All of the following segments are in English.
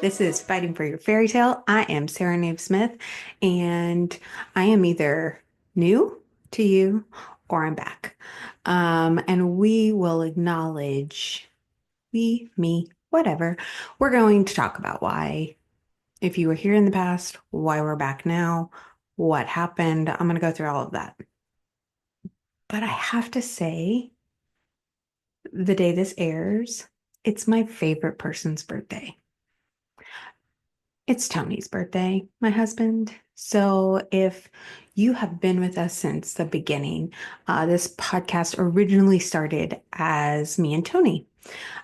This is Fighting for Your Fairy Tale. I am Sarah Nave-Smith, and I am either new to you or I'm back. And we will acknowledge me, whatever. We're going to talk about why, if you were here in the past, why we're back now, what happened. I'm going to go through all of that. But I have to say, the day this airs, it's my favorite person's birthday. It's Tony's birthday, my husband. So if you have been with us since the beginning, this podcast originally started as me and Tony.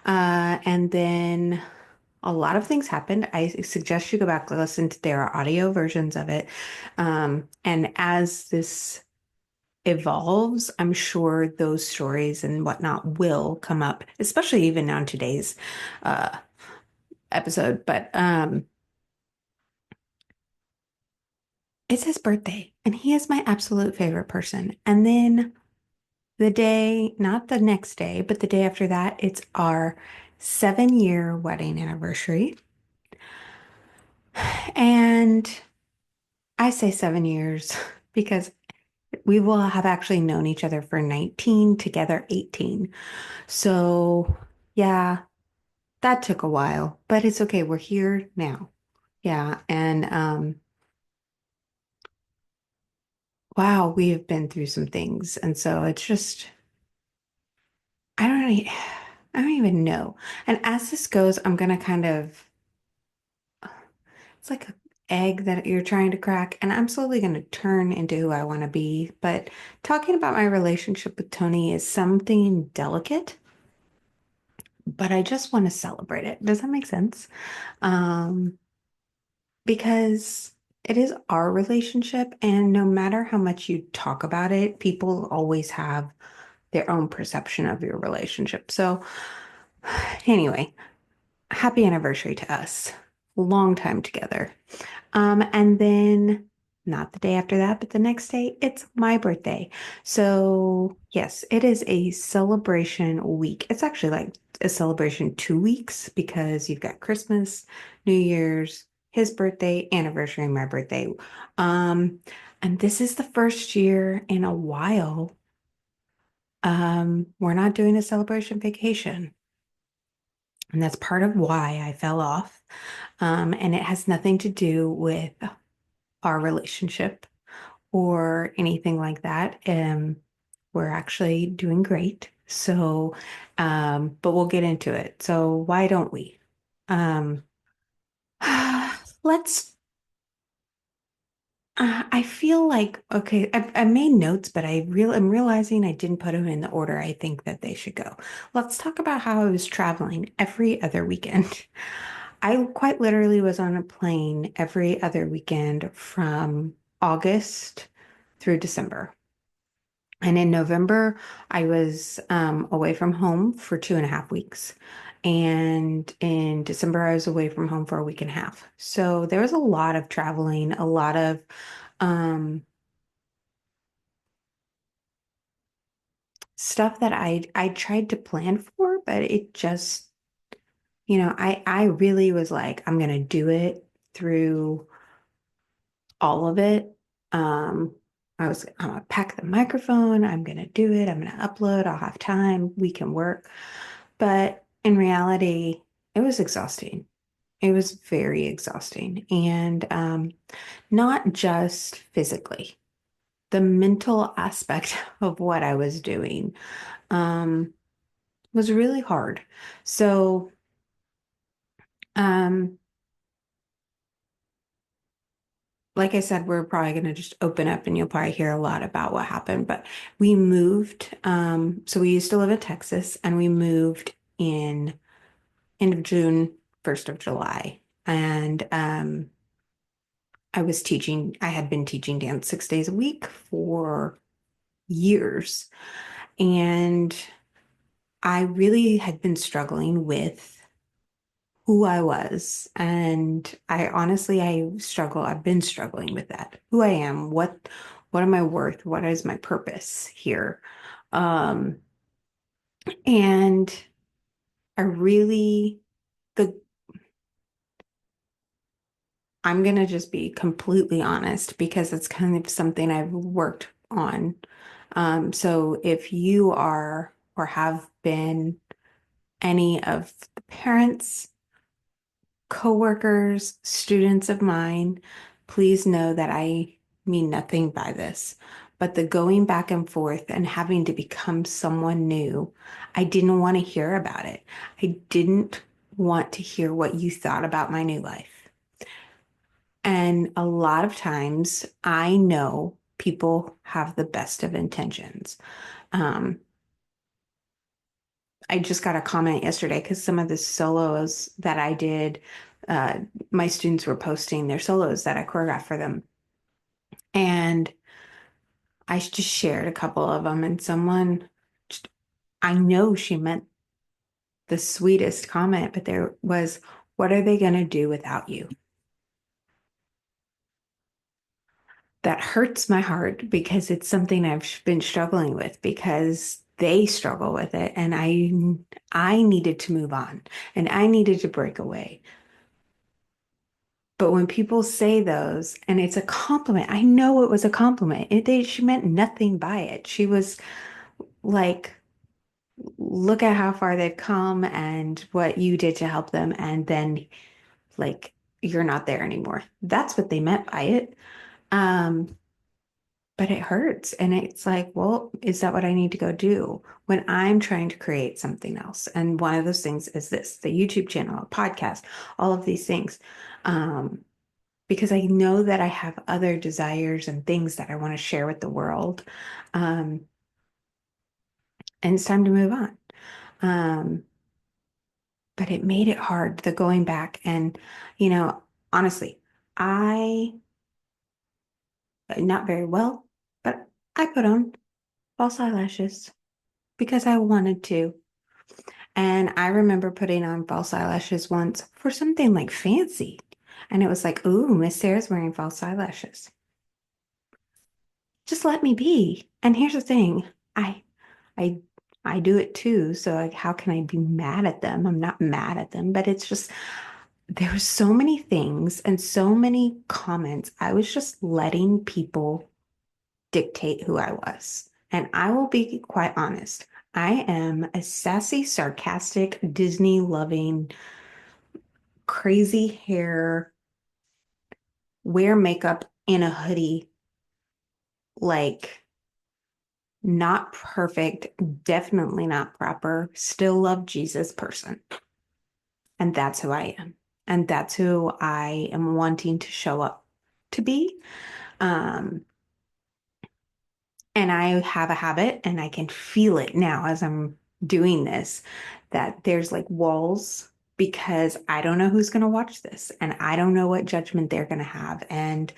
And then a lot of things happened. I suggest you go back and listen to their audio versions of it. And as this evolves, I'm sure those stories and whatnot will come up, especially even on today's uh, episode. But it's his birthday, and he is my absolute favorite person. And then the day, not the next day, but the day after that, it's our 7-year wedding anniversary. And I say 7 years because we will have actually known each other for 19, together 18. So, yeah, that took a while, but it's okay. We're here now. Yeah, and wow, we have been through some things. And so it's just I don't really, I don't even know. And as this goes, I'm gonna kind of, it's like an egg that you're trying to crack, and I'm slowly gonna turn into who I want to be. But talking about my relationship with Tony is something delicate, but I just want to celebrate it. Does that make sense? Um, because it is our relationship, and no matter how much you talk about it, people always have their own perception of your relationship. So, anyway. Happy anniversary to us. Long time together. And then not the day after that, but the next day, it's my birthday. So yes, it is a celebration week. It's actually like a celebration 2 weeks because you've got Christmas, New Year's, his birthday, anniversary, and my birthday. Um, and this is the first year in a while. We're not doing a celebration vacation. And that's part of why I fell off. And it has nothing to do with our relationship or anything like that. We're actually doing great. So, but we'll get into it. So why don't we? Um, let's, I feel like, okay, I made notes, but I'm realizing I didn't put them in the order I think that they should go. Let's talk about how I was traveling every other weekend. I quite literally was on a plane every other weekend from August through December. And in November, I was away from home for 2.5 weeks. And in December, I was away from home for a week and a half. So there was a lot of traveling, a lot of um, stuff that I tried to plan for, but it just, I really was like, I'm gonna do it through all of it. Um, I'm gonna pack the microphone. I'm gonna do it. I'm gonna upload. I'll have time. We can work. But in reality, it was exhausting. It was very exhausting. And not just physically, the mental aspect of what I was doing um, was really hard. So, um, like I said, we're probably going to just open up and you'll probably hear a lot about what happened. But we moved. So we used to live in Texas and we moved in end of June, 1st of July. And I had been teaching dance 6 days a week for years. And I really had been struggling with who I was. And I've been struggling with that. Who I am, what am I worth? What is my purpose here? Um, and I really, the I'm gonna just be completely honest because it's kind of something I've worked on. So if you are or have been any of the parents, coworkers, students of mine, please know that I mean nothing by this. But the going back and forth and having to become someone new, I didn't want to hear about it. I didn't want to hear what you thought about my new life. And a lot of times I know people have the best of intentions. Um, I just got a comment yesterday because some of the solos that I did, uh, my students were posting their solos that I choreographed for them. And I just shared a couple of them, and someone, just, I know she meant the sweetest comment, but there was, what are they going to do without you? That hurts my heart because it's something I've been struggling with because they struggle with it and I needed to move on and I needed to break away. But when people say those and it's a compliment, I know it was a compliment. She meant nothing by it. She was like, look at how far they've come and what you did to help them. And then like, you're not there anymore. That's what they meant by it. Um, but it hurts. And it's like, well, is that what I need to go do when I'm trying to create something else? And one of those things is this, the YouTube channel, a podcast, all of these things. Um, because I know that I have other desires and things that I want to share with the world. Um, and it's time to move on. Um, but it made it hard, the going back. And, you know, honestly, I, not very well, but I put on false eyelashes because I wanted to. And I remember putting on false eyelashes once for something like fancy. And it was like, ooh, Miss Sarah's wearing false eyelashes. Just let me be. And here's the thing, I I I do it too. So like how can I be mad at them? I'm not mad at them, but it's just there were so many things and so many comments. I was just letting people dictate who I was. And I will be quite honest. I am a sassy, sarcastic, Disney loving, crazy hair, wear makeup in a hoodie, like not perfect, definitely not proper, still love Jesus person. And that's who I am. And that's who I am wanting to show up to be. Um, and I have a habit, and I can feel it now as I'm doing this, that there's like walls because I don't know who's going to watch this and I don't know what judgment they're going to have. And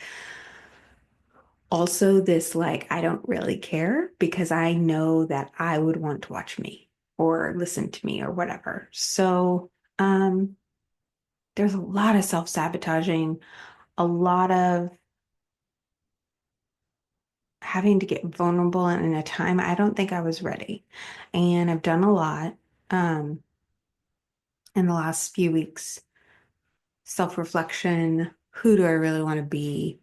also this like I don't really care because I know that I would want to watch me or listen to me or whatever. So um there's a lot of self-sabotaging, a lot of having to get vulnerable in a time I don't think I was ready. And I've done a lot um in the last few weeks. Self-reflection, who do I really want to be?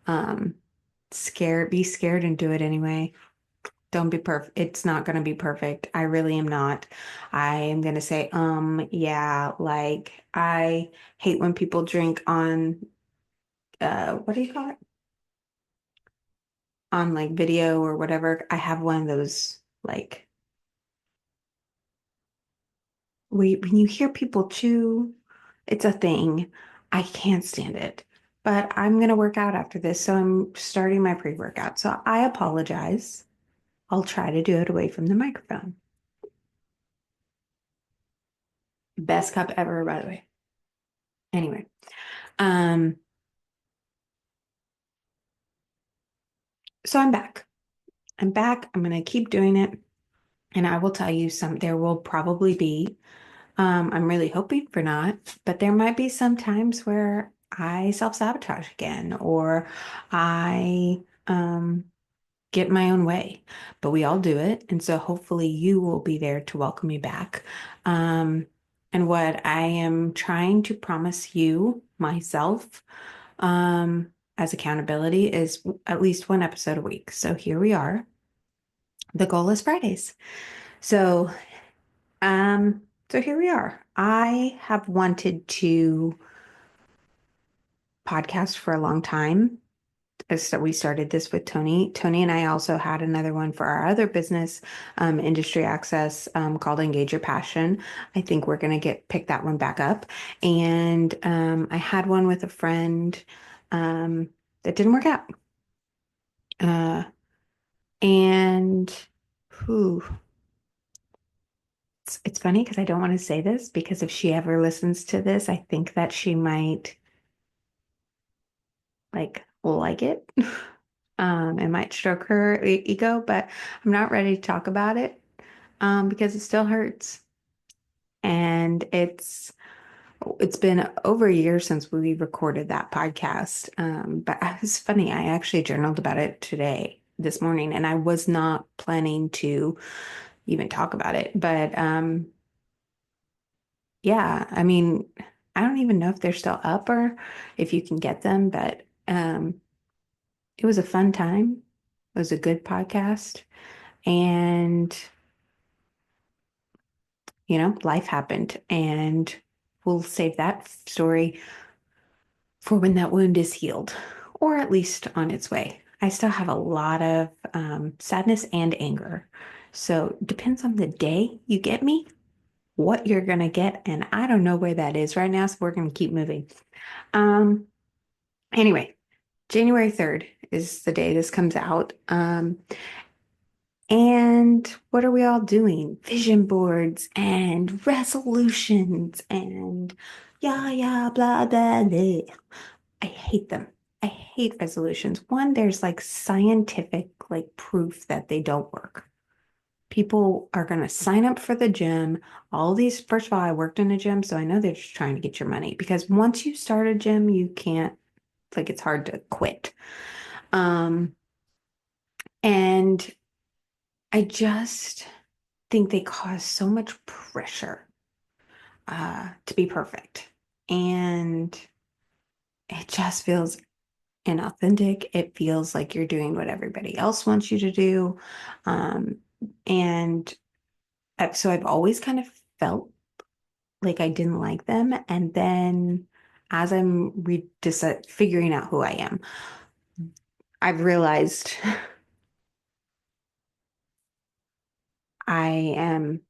Um be scared and do it anyway. Don't be perfect. It's not going to be perfect. I really am not. I am going to say, yeah, like I hate when people drink on, what do you call it? On like video or whatever. I have one of those, like, when you hear people chew, it's a thing. I can't stand it. But I'm going to work out after this. So I'm starting my pre-workout. So I apologize. I'll try to do it away from the microphone. Best cup ever, by the way. Anyway. Um, so I'm back. I'm back. I'm gonna keep doing it. And I will tell you there will probably be, I'm really hoping for not, but there might be some times where I self-sabotage again or I get my own way. But we all do it. And so hopefully you will be there to welcome me back. And what I am trying to promise you, myself, as accountability is at least one episode a week. So here we are. The goal is Fridays. So, so here we are. I have wanted to podcast for a long time. So we started this with Tony. Tony and I also had another one for our other business, industry access, called Engage Your Passion. I think we're gonna get pick that one back up. And I had one with a friend that didn't work out. Uh, and who it's funny because I don't want to say this because if she ever listens to this, I think that she might like it. It might stroke her ego, but I'm not ready to talk about it because it still hurts. And it's been over a year since we recorded that podcast. But it's funny, I actually journaled about it today, this morning, and I was not planning to even talk about it. But yeah, I mean, I don't even know if they're still up or if you can get them, but it was a fun time. It was a good podcast. And, life happened. And we'll save that story for when that wound is healed, or at least on its way. I still have a lot of sadness and anger. So depends on the day you get me, what you're gonna get, and I don't know where that is right now, so we're gonna keep moving. Um, anyway, January 3rd is the day this comes out. And what are we all doing? Vision boards and resolutions and yeah, blah, blah, blah. I hate them. I hate resolutions. One, there's like scientific like proof that they don't work. People are going to sign up for the gym. All these, first of all, I worked in a gym, so I know they're just trying to get your money because once you start a gym, you can't, like, it's hard to quit. Um, and I just think they cause so much pressure to be perfect. And it just feels inauthentic. It feels like you're doing what everybody else wants you to do. Um, and so I've always kind of felt like I didn't like them. And then as I'm figuring out who I am, I've realized I am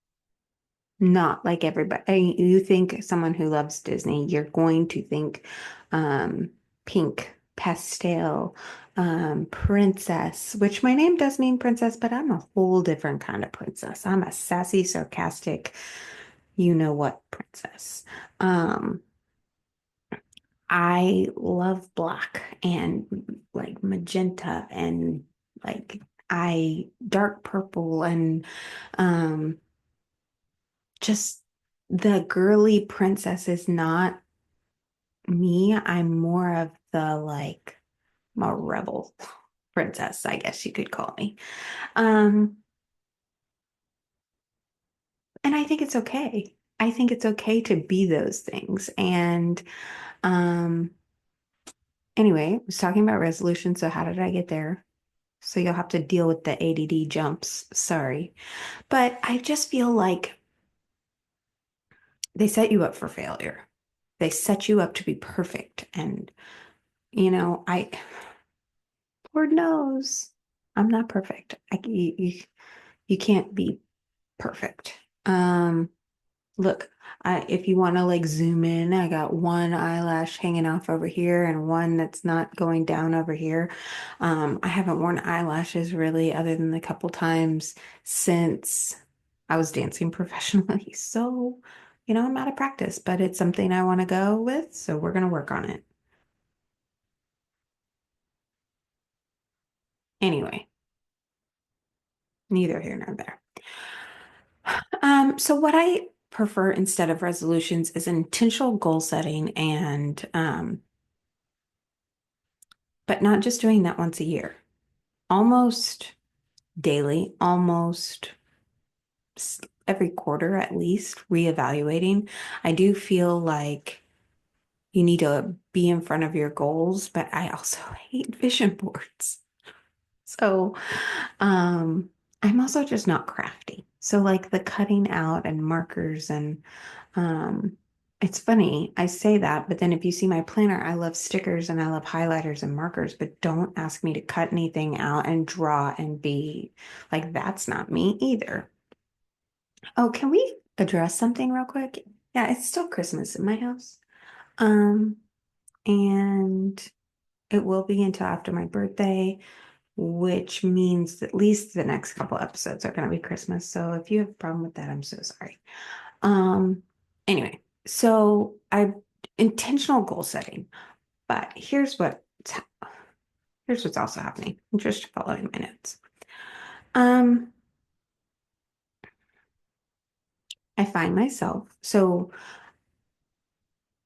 not like everybody. You think someone who loves Disney, you're going to think um, pink, pastel, princess, which my name does mean princess, but I'm a whole different kind of princess. I'm a sassy, sarcastic, you know what princess. Um, I love black and like magenta and like I dark purple and um just the girly princess is not me. I'm more of the like a rebel princess, I guess you could call me. Um, and I think it's okay. I think it's okay to be those things. And um, anyway, I was talking about resolution. So how did I get there? So you'll have to deal with the ADD jumps. Sorry. But I just feel like they set you up for failure. They set you up to be perfect. And, I Lord knows I'm not perfect. You can't be perfect. Look, if you want to like zoom in, I got one eyelash hanging off over here and one that's not going down over here. I haven't worn eyelashes really other than a couple times since I was dancing professionally. So, I'm out of practice, but it's something I want to go with, so we're gonna work on it. Anyway, neither here nor there. So what I prefer instead of resolutions is intentional goal setting and but not just doing that once a year. Almost daily, almost every quarter at least, reevaluating. I do feel like, you need to be in front of your goals, but I also hate vision boards. So, um, I'm also just not crafty. So like the cutting out and markers and um it's funny, I say that, but then if you see my planner, I love stickers and I love highlighters and markers, but don't ask me to cut anything out and draw and be like that's not me either. Oh, can we address something real quick? Yeah, it's still Christmas in my house. Um, and it will be until after my birthday, which means at least the next couple episodes are going to be Christmas. So if you have a problem with that, I'm so sorry. Um, anyway, so I intentional goal setting, but here's what's also happening. I'm just following my notes. Um, I find myself so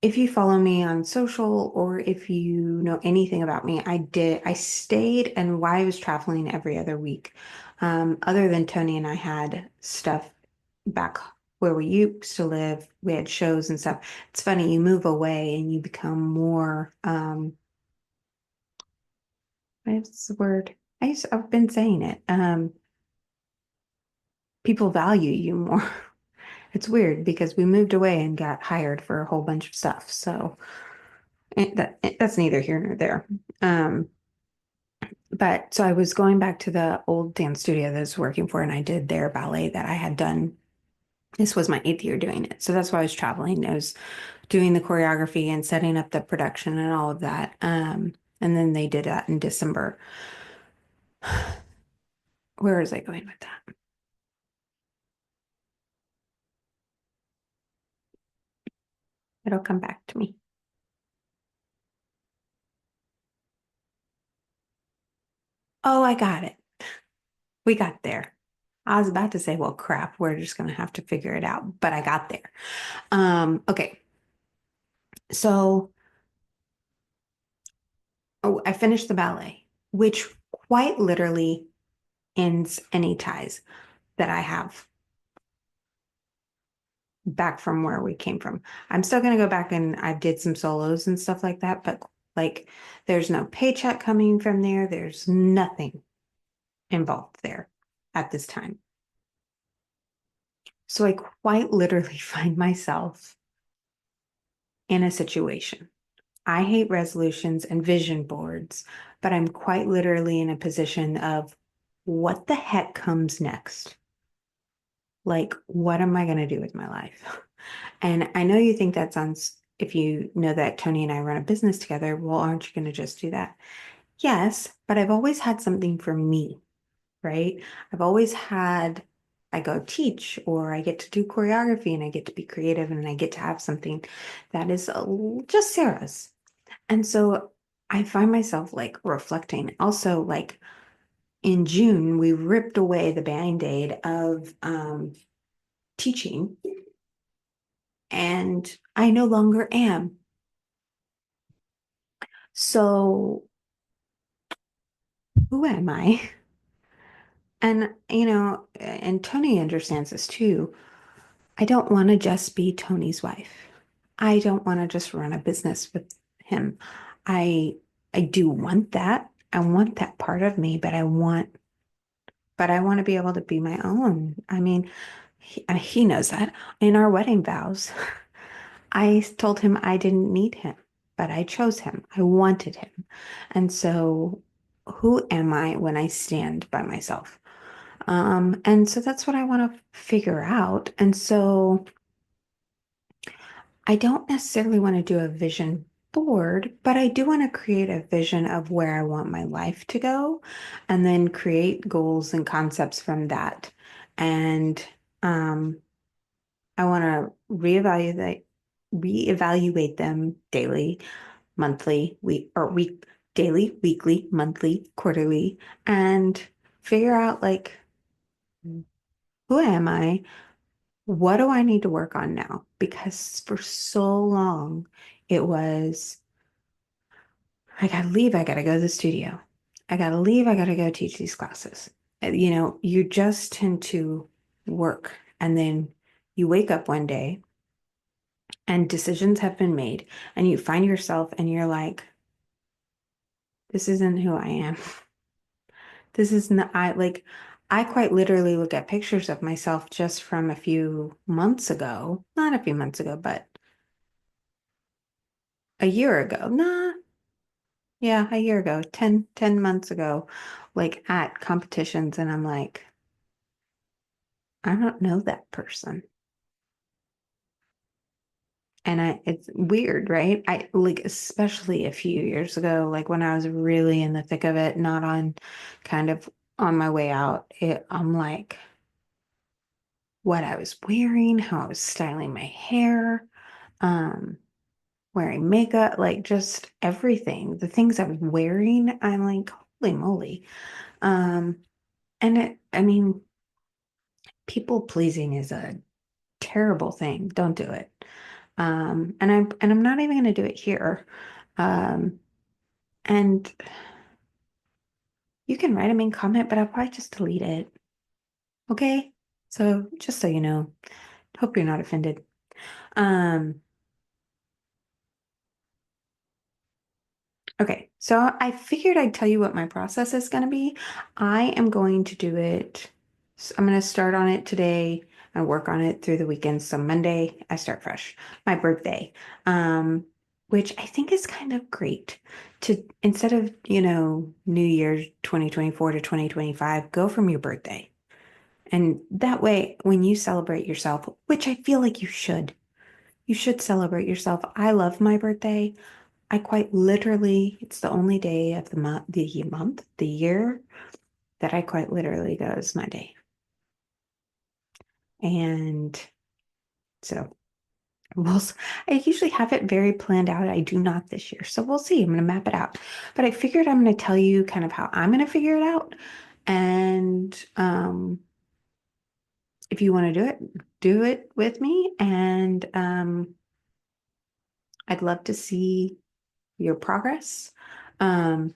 if you follow me on social or if you know anything about me, I stayed and why I was traveling every other week. Other than Tony and I had stuff back where we used to live, we had shows and stuff. It's funny, you move away and you become more, what's the word? I've been saying it. People value you more. It's weird because we moved away and got hired for a whole bunch of stuff. So that's neither here nor there. Um, but so I was going back to the old dance studio that I was working for, and I did their ballet that I had done. This was my eighth year doing it. So that's why I was traveling. I was doing the choreography and setting up the production and all of that. And then they did that in December. Where was I going with that? It'll come back to me. Oh, I got it. We got there. I was about to say, well, crap, we're just going to have to figure it out, but I got there. Okay. So I finished the ballet, which quite literally ends any ties that I have back from where we came from. I'm still going to go back and I did some solos and stuff like that, but like there's no paycheck coming from there. There's nothing involved there at this time. So I quite literally find myself in a situation. I hate resolutions and vision boards, but I'm quite literally in a position of what the heck comes next? Like, what am I going to do with my life? And I know you think that sounds, if you know that Tony and I run a business together, well, aren't you going to just do that? Yes, but I've always had something for me, right? I've always had, I go teach or I get to do choreography and I get to be creative and I get to have something that is just Sarah's. And so I find myself like reflecting. Also, like in June, we ripped away the band-aid of teaching, and I no longer am. So who am I? And, and Tony understands this too. I don't want to just be Tony's wife. I don't want to just run a business with him. I I do want that. I want that part of me, but I want to be able to be my own. I mean, he knows that. In our wedding vows, I told him I didn't need him, but I chose him. I wanted him. And so, who am I when I stand by myself? And so that's what I want to figure out. And so I don't necessarily want to do a vision board, but I do want to create a vision of where I want my life to go and then create goals and concepts from that. And um, I want to reevaluate them daily, monthly, daily, weekly, monthly, quarterly, and figure out like who am I? What do I need to work on now? Because for so long, it was, I gotta leave, I gotta go to the studio. I gotta leave, I gotta go teach these classes. You just tend to work and then you wake up one day and decisions have been made and you find yourself and you're like, this isn't who I am. This is not, I quite literally look at pictures of myself just from a few months ago, not a few months ago, but a year ago. Nah, yeah, a year ago, 10 months ago, like at competitions. And I'm like, I don't know that person. And it's weird, right? I like, especially a few years ago, like when I was really in the thick of it, not on kind of on my way out, I'm like, what I was wearing, how I was styling my hair, um, wearing makeup, like just everything. The things I was wearing, I'm like, holy moly. Um, I mean, people pleasing is a terrible thing. Don't do it. And I'm not even going to do it here. Um, and you can write a mean comment, but I'll probably just delete it. Okay? So just so you know, hope you're not offended. Um, okay, so I figured I'd tell you what my process is going to be. I am going to do it. I'm going to start on it today and work on it through the weekend. So Monday, I start fresh. My birthday, um, which I think is kind of great to instead of, New Year's 2024 to 2025, go from your birthday. And that way, when you celebrate yourself, which I feel like you should celebrate yourself. I love my birthday. I quite literally, it's the only day of the year that I quite literally go, it's my day. And so I usually have it very planned out. I do not this year. So we'll see. I'm going to map it out. But I figured I'm going to tell you kind of how I'm going to figure it out. And if you want to do it with me. And I'd love to see your progress. Um,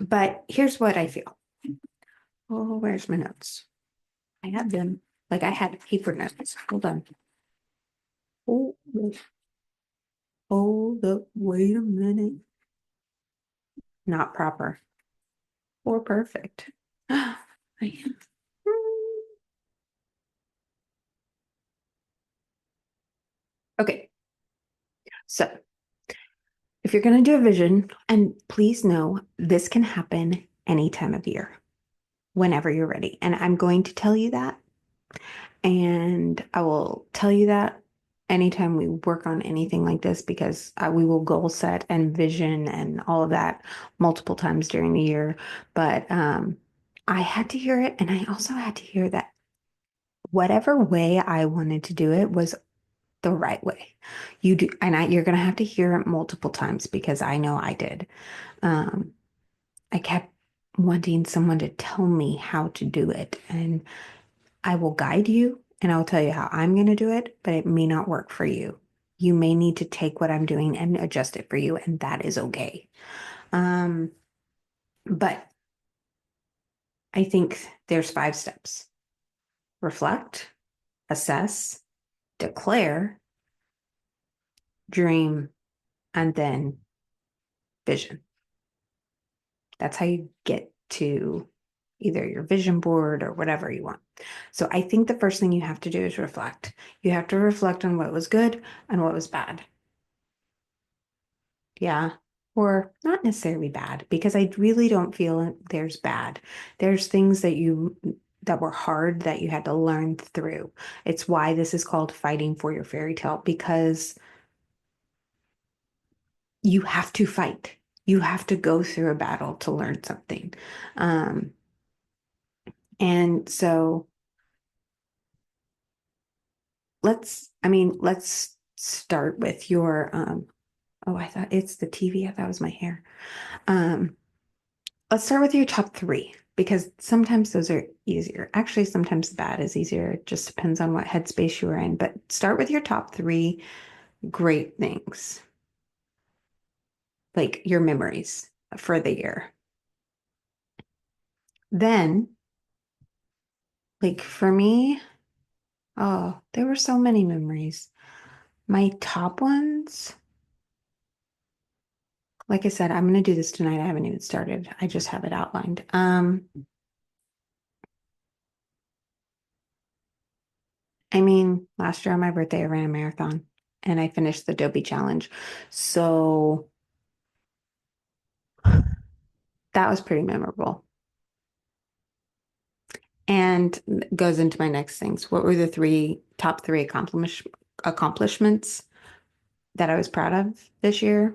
but here's what I feel. Oh, where's my notes? I had them, like I had paper notes. Hold on. Oh, hold up. Wait a minute. Not proper or perfect. Okay, so if you're going to do a vision, and please know this can happen any time of year, whenever you're ready. And I'm going to tell you that. And I will tell you that anytime we work on anything like this, because we will goal set and vision and all of that multiple times during the year. But I had to hear it. And I also had to hear that whatever way I wanted to do it was the right way. You do, and you're going to have to hear it multiple times because I know I did. Um, I kept wanting someone to tell me how to do it. And I will guide you and I'll tell you how I'm going to do it, but it may not work for you. You may need to take what I'm doing and adjust it for you, and that is okay. Um, but I think there's 5 steps: reflect, assess, declare, dream, and then vision. That's how you get to either your vision board or whatever you want. So I think the first thing you have to do is reflect. You have to reflect on what was good and what was bad. Yeah. Or not necessarily bad, because I really don't feel there's bad. There's things that were hard that you had to learn through. It's why this is called fighting for your fairy tale, because you have to fight. You have to go through a battle to learn something. Um, and so let's start with your oh, I thought it's the TV. I thought it was my hair. Um, let's start with your top 3 because sometimes those are easier. Actually, sometimes bad is easier. It just depends on what headspace you are in. But start with your top 3 great things, like your memories for the year. Then, like for me, oh, there were so many memories. My top ones, like I said, I'm gonna do this tonight. I haven't even started. I just have it outlined. I mean, last year on my birthday, I ran a marathon and I finished the Dopey Challenge. So that was pretty memorable. And goes into my next things. What were the top three accomplishments that I was proud of this year?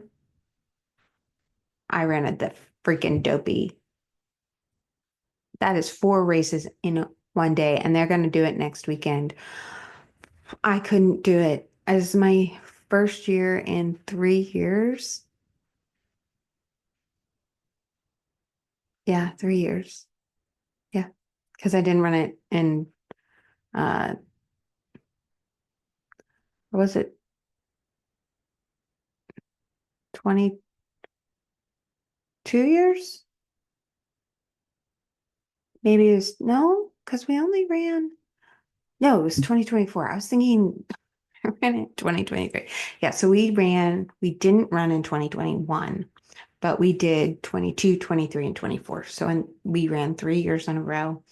I ran at the freaking Dopey. That is 4 races in one day, and they're going to do it next weekend. I couldn't do it. As my first year in 3 years. Yeah, 3 years. Yeah, because I didn't run it in uh what was it 22 years? Maybe it was no, because we only ran no, it was 2024. I was thinking I ran it 2023. Yeah, so we didn't run in 2021, but we did 22, 23, and 24. So we ran 3 years in a row.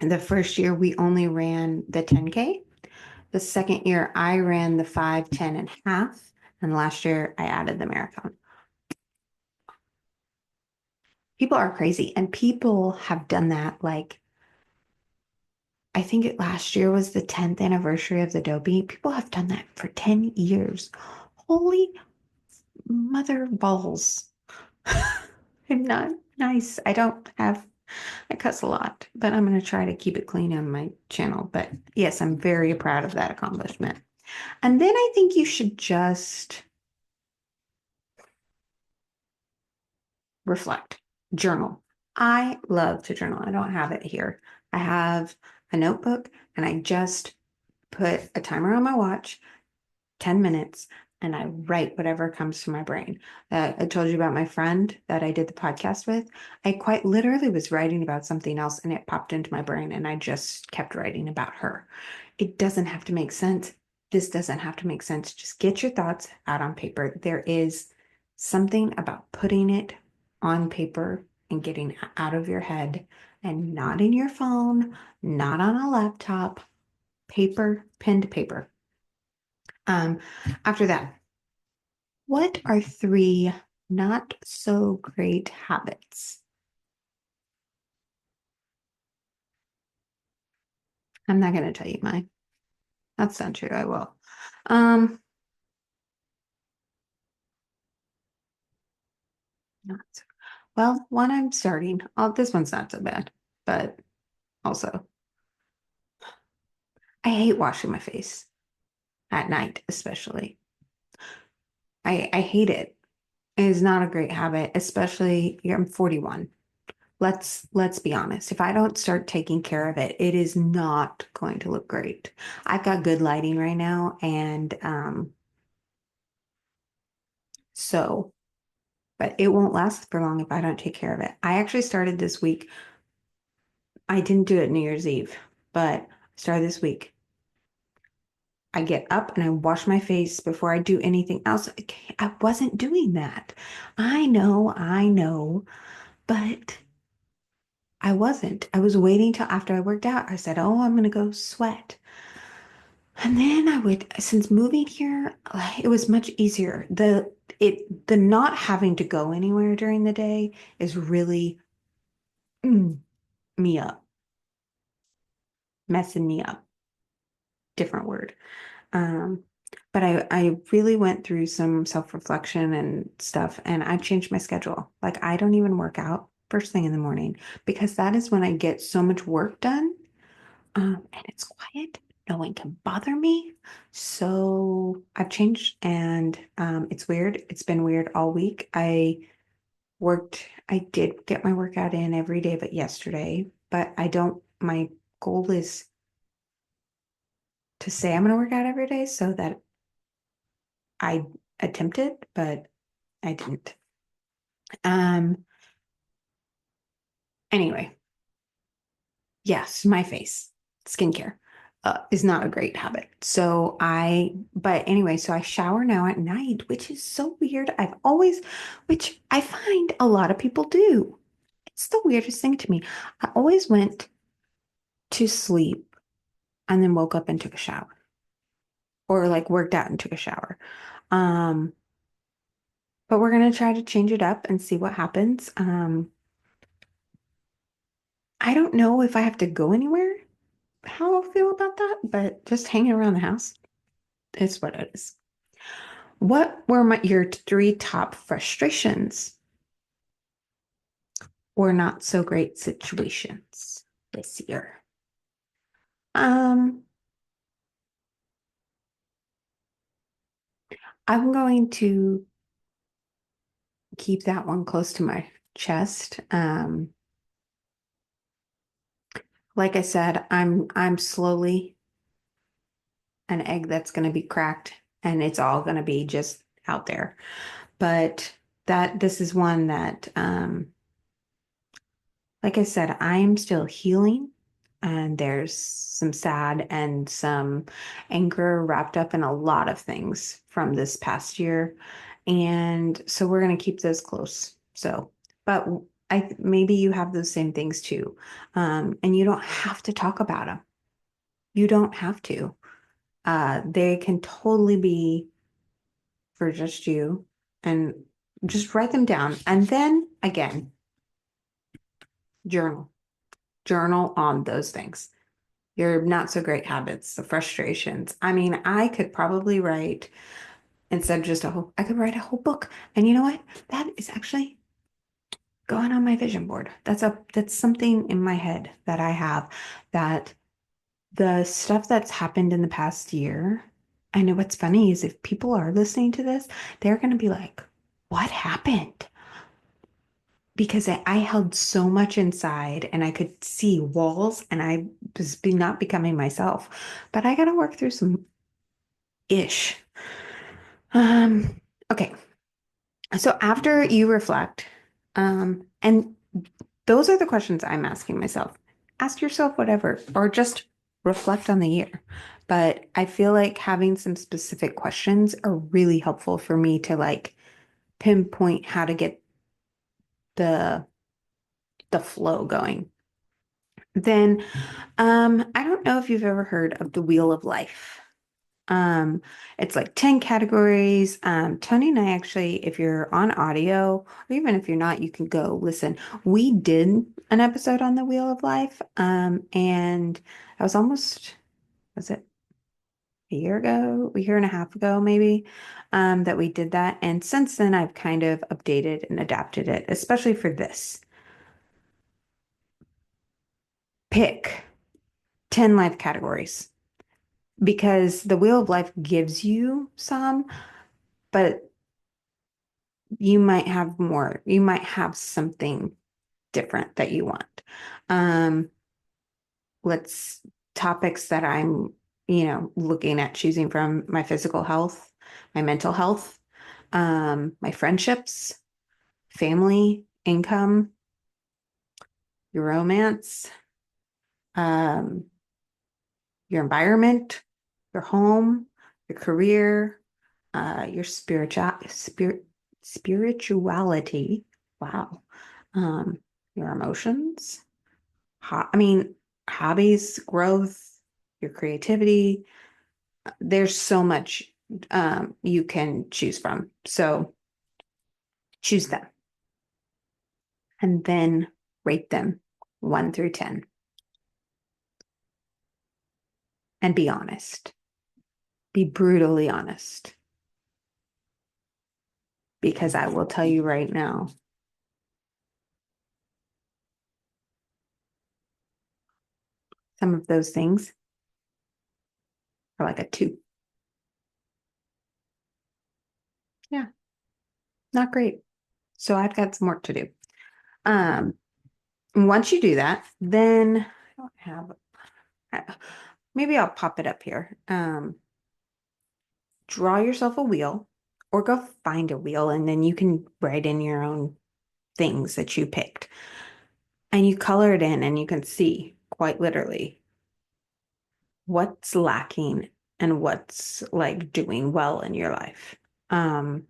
And the first year we only ran the 10K. The second year I ran the 5, 10, and half. And last year I added the marathon. People are crazy, and people have done that. Like, I think last year was the 10th anniversary of the Dopey. People have done that for 10 years. Holy mother balls. I'm not nice. I cuss a lot, but I'm going to try to keep it clean on my channel. But yes, I'm very proud of that accomplishment. And then I think you should just reflect, journal. I love to journal. I don't have it here. I have a notebook and I just put a timer on my watch, 10 minutes, and I write whatever comes to my brain. I told you about my friend that I did the podcast with. I quite literally was writing about something else and it popped into my brain and I just kept writing about her. It doesn't have to make sense. This doesn't have to make sense. Just get your thoughts out on paper. There is something about putting it on paper and getting out of your head and not in your phone, not on a laptop, paper, pen to paper. Um, After that, what are three not so great habits? I'm not going to tell you mine. That's not true. I will. Um, not so, well, one I'm starting. Oh, this one's not so bad, but also I hate washing my face at night, especially. I hate it. It is not a great habit, especially I'm 41. Let's be honest. If I don't start taking care of it, it is not going to look great. I've got good lighting right now, and so, but it won't last for long if I don't take care of it. I actually started this week. I didn't do it New Year's Eve, but I started this week. I get up and I wash my face before I do anything else. I wasn't doing that. I know, but I wasn't. I was waiting till after I worked out. I said, "Oh, I'm gonna go sweat." And then since moving here, it was much easier. The not having to go anywhere during the day is really mm, me up, messing me up. Different word. Um, but I really went through some self-reflection and stuff, and I changed my schedule. Like I don't even work out first thing in the morning because that is when I get so much work done. And it's quiet. No one can bother me. So I've changed and it's weird. It's been weird all week. I did get my workout in every day but yesterday, but my goal is to say I'm going to work out every day so that I attempted, but I didn't. Um, anyway, yes, my face, skincare. is not a great habit. But anyway, so I shower now at night, which is so weird. Which I find a lot of people do. It's the weirdest thing to me. I always went to sleep and then woke up and took a shower or like worked out and took a shower. Um, but we're gonna try to change it up and see what happens. I don't know if I have to go anywhere, how I'll feel about that, but just hanging around the house is what it is. What were your three top frustrations or not so great situations this year? Um, I'm going to keep that one close to my chest. Like I said, I'm slowly an egg that's going to be cracked and it's all going to be just out there. But that this is one that like I said, I'm still healing, and there's some sad and some anger wrapped up in a lot of things from this past year. And so we're going to keep those close. But maybe you have those same things too. And you don't have to talk about them. You don't have to. They can totally be for just you, and just write them down. And then again, journal. Journal on those things. Your not so great habits, the frustrations. I mean, I could probably write instead of just I could write a whole book. And you know what? That is actually going on my vision board. That's something in my head that I have, that the stuff that's happened in the past year. I know what's funny is if people are listening to this, they're going to be like, what happened? Because I held so much inside and I could see walls and I was not becoming myself. But I got to work through some ish. Okay. So after you reflect, and those are the questions I'm asking myself. Ask yourself whatever, or just reflect on the year. But I feel like having some specific questions are really helpful for me to like pinpoint how to get the the flow going. Then, I don't know if you've ever heard of the Wheel of Life. Um, it's like 10 categories. Tony and I actually, if you're on audio, or even if you're not, you can go listen. We did an episode on the Wheel of Life. And I was was it a year ago, a year and a half ago, maybe, that we did that. And since then, I've kind of updated and adapted it, especially for this. Pick 10 life categories because the Wheel of Life gives you some, but you might have more. You might have something different that you want. Um, let's topics that I'm, looking at choosing from: my physical health, my mental health, my friendships, family, income, your romance, um, your environment, your home, your career, your spirituality. Wow. Um, your emotions. I mean, hobbies, growth, your creativity. There's so much you can choose from. So choose them and then rate them 1 through 10 and be honest. Be brutally honest. Because I will tell you right now, some of those things are like a 2. Yeah, not great. So I've got some work to do. Um, once you do that, then I don't have, maybe I'll pop it up here. Draw yourself a wheel or go find a wheel and then you can write in your own things that you picked. And you color it in and you can see quite literally what's lacking and what's like doing well in your life. Um,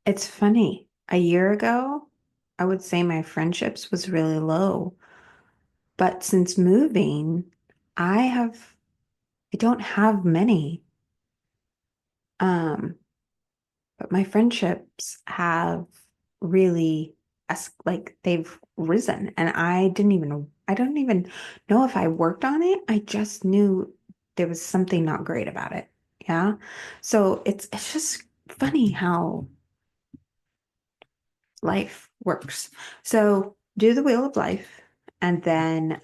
it's funny. A year ago, I would say my friendships was really low, but since moving, I have I don't have many. Um, but my friendships have really like they've risen and I don't even know if I worked on it. I just knew there was something not great about it. Yeah. So it's just funny how life works. So do the wheel of life and then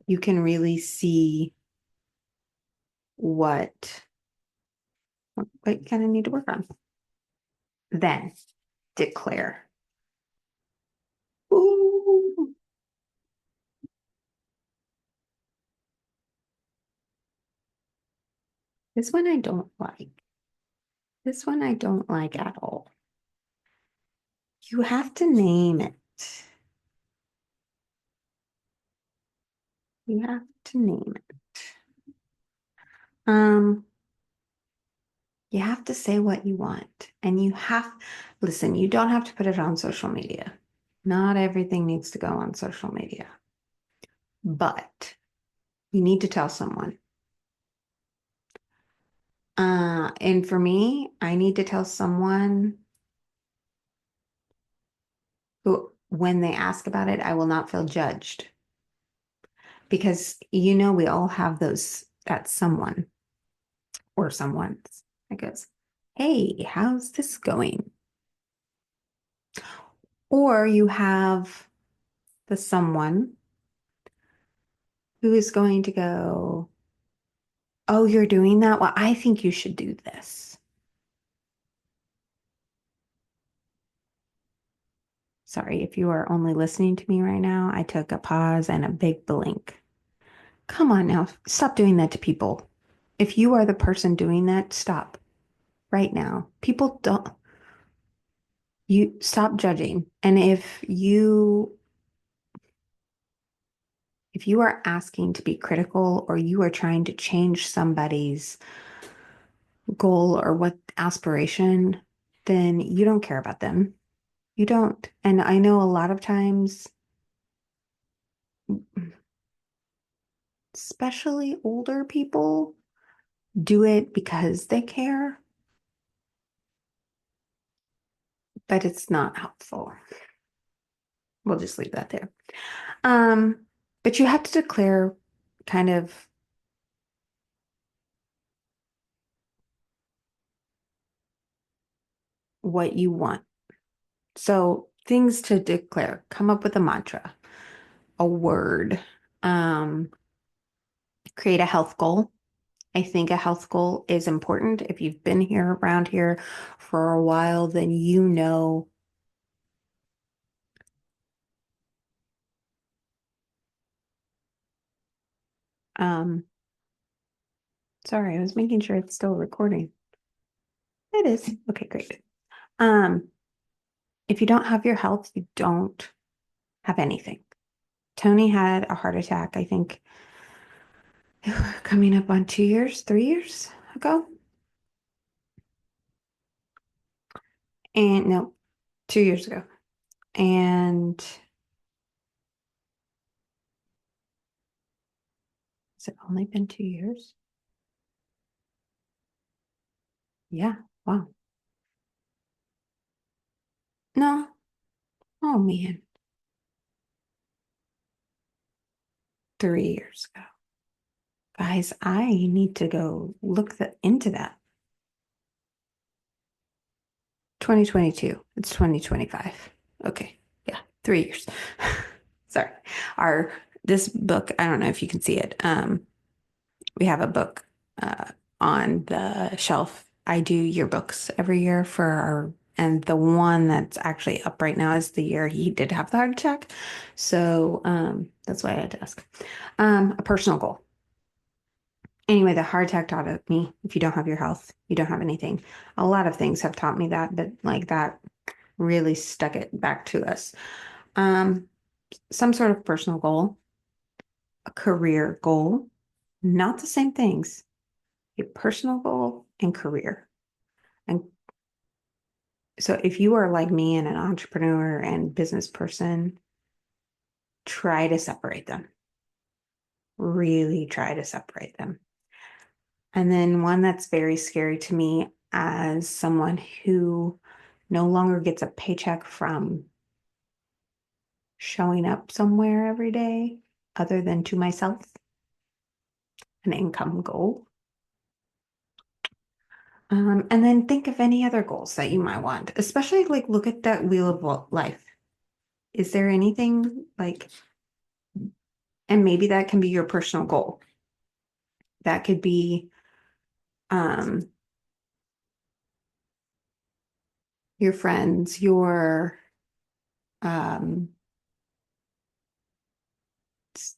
you can really see what what you kind of need to work on. Then declare. Ooh. This one I don't like. This one I don't like at all. You have to name it. You have to name it. Um, you have to say what you want. And listen, you don't have to put it on social media. Not everything needs to go on social media. But you need to tell someone. And for me, I need to tell someone who, when they ask about it, I will not feel judged. Because we all have that someone or someone's that goes, hey, how's this going? Or you have the someone who is going to go, oh, you're doing that? Well, I think you should do this. Sorry, if you are only listening to me right now, I took a pause and a big blink. Come on now, stop doing that to people. If you are the person doing that, stop right now. People don't, you stop judging. And if you are asking to be critical or you are trying to change somebody's goal or what aspiration, then you don't care about them. You don't. And I know a lot of times, especially older people, do it because they care, but it's not helpful. We'll just leave that there. Um, but you have to declare kind of what you want. So things to declare, come up with a mantra, a word, um, create a health goal. I think a health goal is important. If you've been here around here for a while, then you know. Um, sorry, I was making sure it's still recording. It is. Okay, great. Um, if you don't have your health, you don't have anything. Tony had a heart attack, I think, coming up on 2 years, 3 years ago. And no, 2 years ago. And has it only been 2 years? Yeah. Wow. No. Oh man. 3 years ago. Guys, I need to go look into that. 2022. It's 2025. Okay. Yeah. 3 years. Sorry. Our this book, I don't know if you can see it. We have a book on the shelf. I do yearbooks every year for and the one that's actually up right now is the year he did have the heart attack. So that's why I had to ask. A personal goal. Anyway, the heart attack taught me if you don't have your health, you don't have anything. A lot of things have taught me that, but like that really stuck it back to us. Um, some sort of personal goal, a career goal, not the same things, a personal goal and career. And so if you are like me and an entrepreneur and business person, try to separate them. Really try to separate them. And then one that's very scary to me as someone who no longer gets a paycheck from showing up somewhere every day other than to myself, an income goal. And then think of any other goals that you might want, especially like look at that wheel of life. Is there anything like, and maybe that can be your personal goal. That could be um, your friends, um,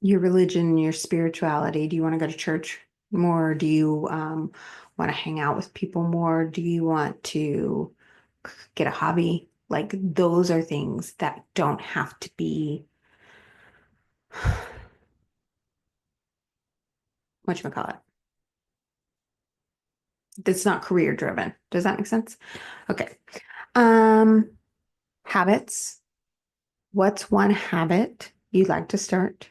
your religion, your spirituality. Do you want to go to church more? Do you want to hang out with people more? Do you want to get a hobby? Like those are things that don't have to be whatchamacallit. That's not career driven. Does that make sense? Okay. Um, habits. What's one habit you'd like to start?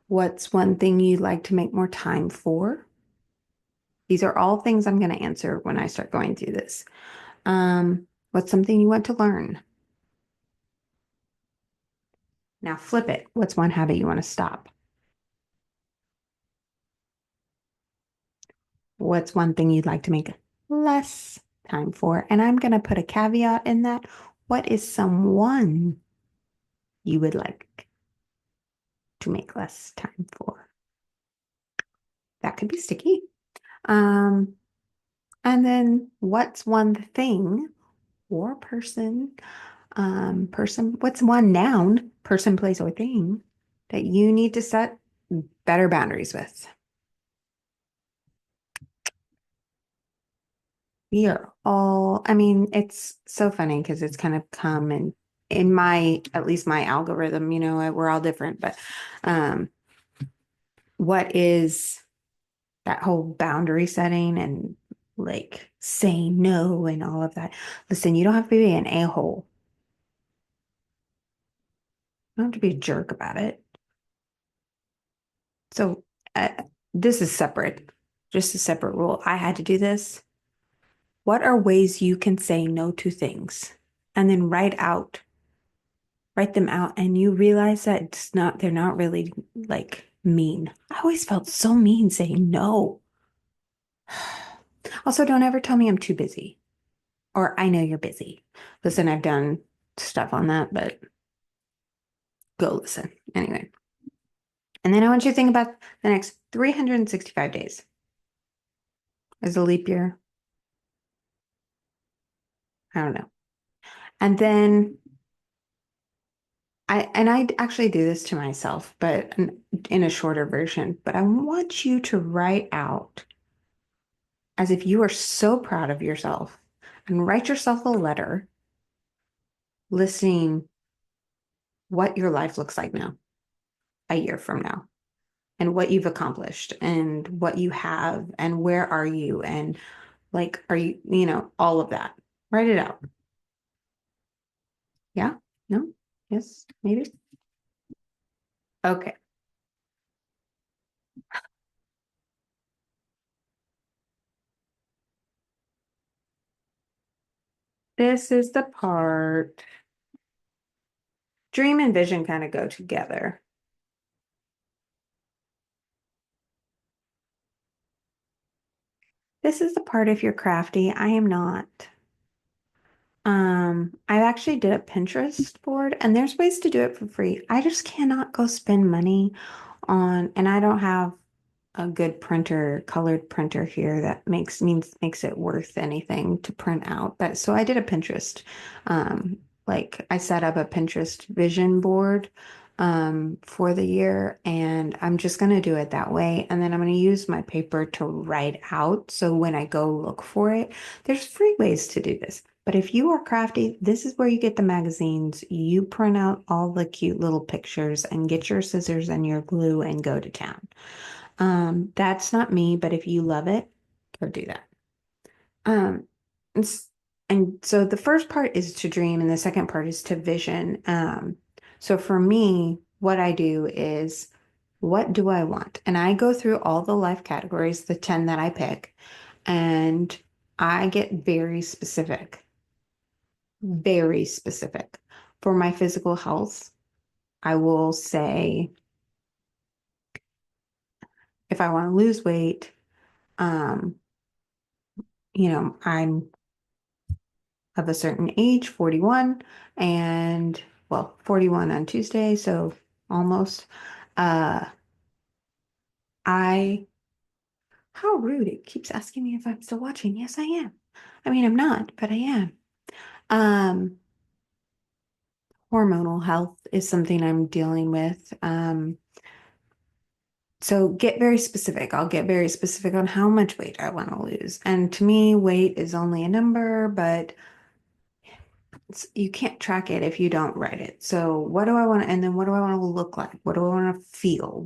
What's one thing you'd like to make more time for? These are all things I'm going to answer when I start going through this. What's something you want to learn? Now flip it. What's one habit you want to stop? What's one thing you'd like to make less time for? And I'm going to put a caveat in that. What is someone you would like to make less time for? That could be sticky. Um, and then what's one thing or person, what's one noun, person, place, or thing that you need to set better boundaries with? We are all, I mean, it's so funny because it's kind of come and in my, at least my algorithm, we're all different, but um, what is that whole boundary setting and like saying no and all of that? Listen, you don't have to be an a-hole. You don't have to be a jerk about it. So uh, this is separate, just a separate rule. I had to do this. What are ways you can say no to things? And then write them out, and you realize that they're not really like mean. I always felt so mean saying no. Also, don't ever tell me I'm too busy or I know you're busy. Listen, I've done stuff on that, but go listen. Anyway. And then I want you to think about the next 365 days. Is a leap year? I don't know. And then I actually do this to myself, but in a shorter version. But I want you to write out as if you are so proud of yourself and write yourself a letter listing what your life looks like now, a year from now, and what you've accomplished and what you have and where are you and like, are you, all of that. Write it out. Yeah? No? Yes? Maybe? Okay. This is the part. Dream and vision kind of go together. This is the part if you're crafty. I am not. I actually did a Pinterest board and there's ways to do it for free. I just cannot go spend money on, and I don't have a good printer, colored printer here that makes it worth anything to print out. But so I did a Pinterest. Like I set up a Pinterest vision board for the year, and I'm just gonna do it that way. And then I'm gonna use my paper to write out. So when I go look for it, there's free ways to do this. But if you are crafty, this is where you get the magazines. You print out all the cute little pictures and get your scissors and your glue and go to town. That's not me, but if you love it, go do that. Um, and, and so the first part is to dream, and the second part is to vision. So for me, what I do is, what do I want? And I go through all the life categories, the 10 that I pick, and I get very specific, very specific. For my physical health, I will say if I want to lose weight, um, I'm of a certain age, 41, and well, 41 on Tuesday, so almost. Uh, I, how rude. It keeps asking me if I'm still watching. Yes, I am. I mean, I'm not, but I am. Um, Hormonal health is something I'm dealing with. So get very specific. I'll get very specific on how much weight I want to lose. And to me, weight is only a number, but you can't track it if you don't write it. So what do I want to, and then what do I want to look like? What do I want to feel?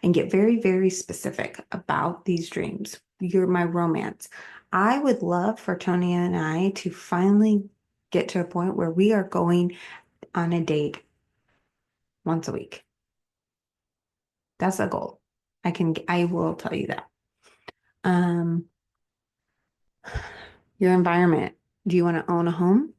And get very, very specific about these dreams. You're my romance. I would love for Tony and I to finally get to a point where we are going on a date once a week. That's a goal. I will tell you that. Um, your environment. Do you want to own a home?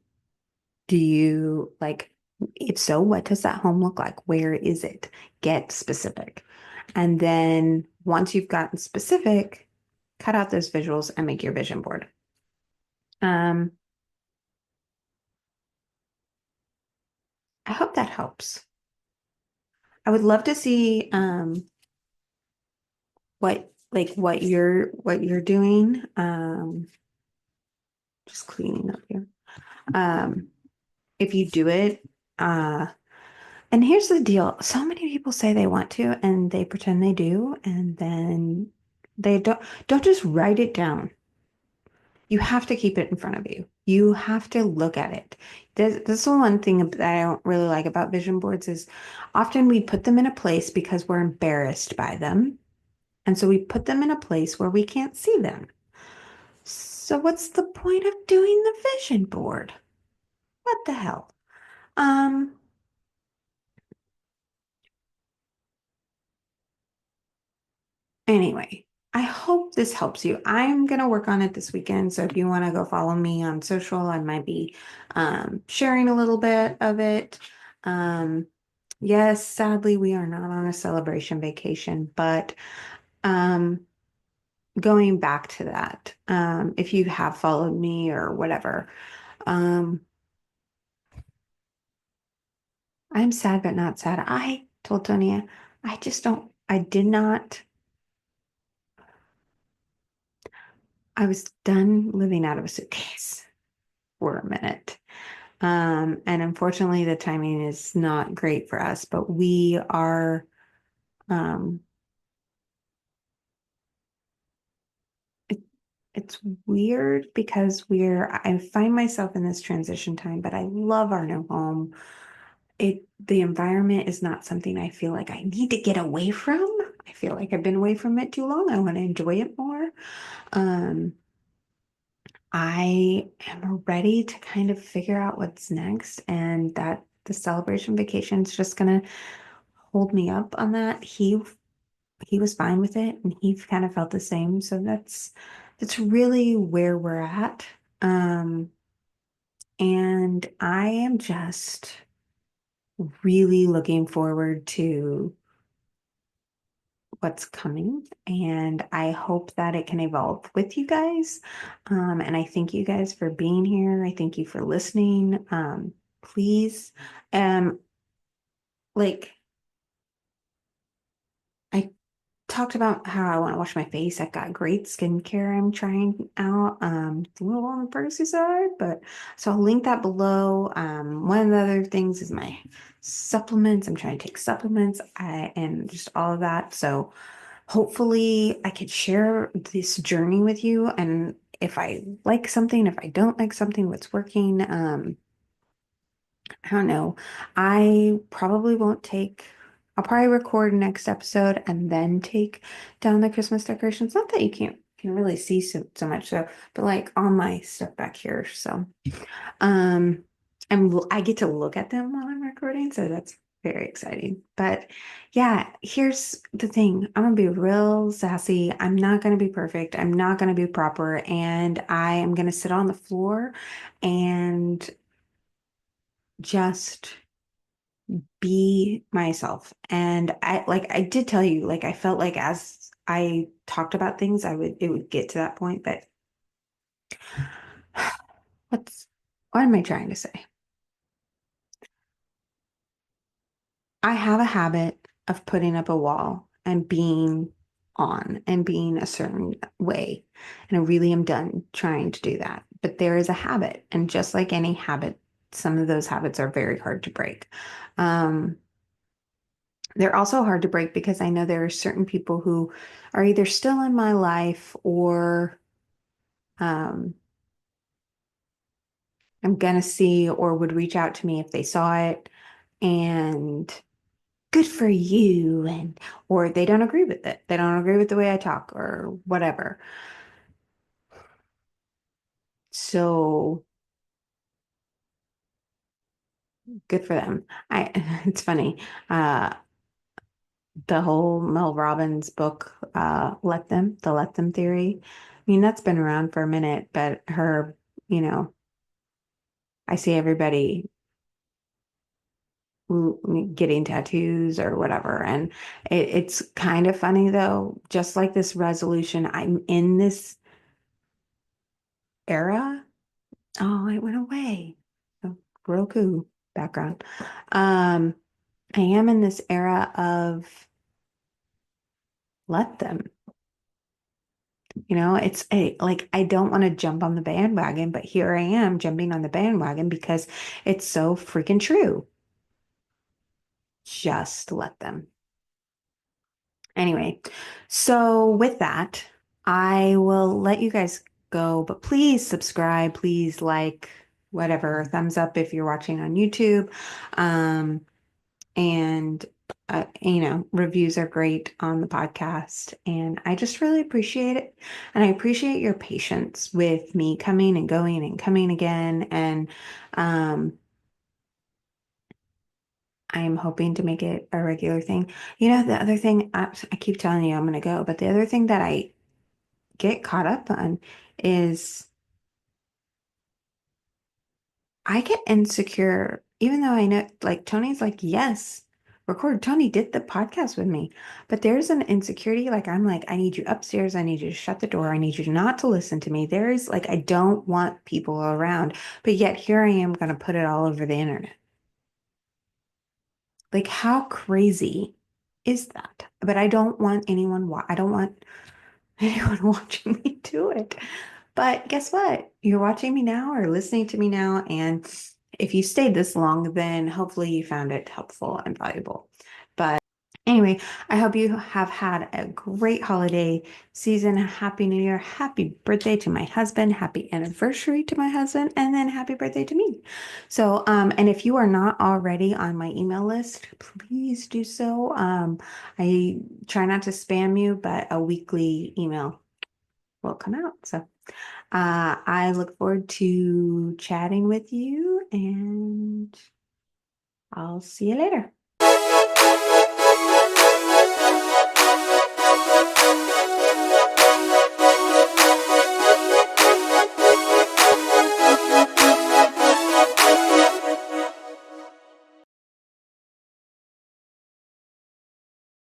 Do you like, if so, what does that home look like? Where is it? Get specific. And then once you've gotten specific, cut out those visuals and make your vision board. Um, I hope that helps. I would love to see what you're doing. Just cleaning up here. Um, if you do it, and here's the deal. So many people say they want to and they pretend they do, and then they don't just write it down. You have to keep it in front of you. You have to look at it. This is the one thing that I don't really like about vision boards is often we put them in a place because we're embarrassed by them. And so we put them in a place where we can't see them. So what's the point of doing the vision board? What the hell? Um, Anyway, I hope this helps you. I'm going to work on it this weekend. So if you want to go follow me on social, I might be sharing a little bit of it. Um, yes, sadly, we are not on a celebration vacation, but um, going back to that, if you have followed me or whatever, um, I'm sad, but not sad. I told Tonya, I just don't, I did not, I was done living out of a suitcase for a minute. And unfortunately, the timing is not great for us, but we are, um, it, it's weird because I find myself in this transition time, but I love our new home. The environment is not something I feel like I need to get away from. I feel like I've been away from it too long. I want to enjoy it more. Um, I am ready to kind of figure out what's next, and that the celebration vacation is just gonna hold me up on that. He was fine with it, and he kind of felt the same. So that's really where we're at. Um, and I am just really looking forward to what's coming, and I hope that it can evolve with you guys. And I thank you guys for being here. I thank you for listening. Please, um, like I talked about how I want to wash my face. I've got great skincare I'm trying out. It's a little on the pricey side, but so I'll link that below. One of the other things is my supplements. I'm trying to take supplements, and just all of that. So hopefully I could share this journey with you. And if I like something, if I don't like something, what's working. I don't know. I probably won't take, I'll probably record next episode and then take down the Christmas decorations. Not that you can't can really see so much so, but like on my stuff back here. So um I get to look at them while I'm recording, so that's very exciting. But yeah, here's the thing. I'm gonna be real sassy. I'm not gonna be perfect. I'm not gonna be proper, and I am gonna sit on the floor and just be myself. And I did tell you, like I felt like as I talked about things, it would get to that point, but what am I trying to say? I have a habit of putting up a wall and being on and being a certain way. And I really am done trying to do that. But there is a habit. And just like any habit, some of those habits are very hard to break. Um, they're also hard to break because I know there are certain people who are either still in my life or um, I'm gonna see or would reach out to me if they saw it. And good for you, and or they don't agree with it. They don't agree with the way I talk or whatever. So good for them. I it's funny. The whole Mel Robbins book, the Let Them theory. I mean, that's been around for a minute, but her, you know, I see everybody getting tattoos or whatever. And it's kind of funny though, just like this resolution, I'm in this era. Oh, it went away. Oh, Roku background. Um, I am in this era of let them. It's a like I don't want to jump on the bandwagon, but here I am jumping on the bandwagon because it's so freaking true. Just let them. Anyway, so with that, I will let you guys go, but please subscribe, please like, whatever, thumbs up if you're watching on YouTube. Um, and reviews are great on the podcast, and I just really appreciate it. And I appreciate your patience with me coming and going and coming again. And um, I'm hoping to make it a regular thing. The other thing, I keep telling you I'm going to go, but the other thing that I get caught up on is I get insecure, even though I know, like, Tony's like, yes, record. Tony did the podcast with me. But there's an insecurity. Like, I'm like, I need you upstairs. I need you to shut the door. I need you not to listen to me. There's like, I don't want people around. But yet here I am going to put it all over the internet. Like, how crazy is that? But I don't want I don't want anyone watching me do it. But guess what? You're watching me now or listening to me now. And if you stayed this long, then hopefully you found it helpful and valuable. But anyway, I hope you have had a great holiday season. Happy New Year. Happy birthday to my husband. Happy anniversary to my husband. And then happy birthday to me. So, and if you are not already on my email list, please do so. I try not to spam you, but a weekly email will come out. So, I look forward to chatting with you, and I'll see you later.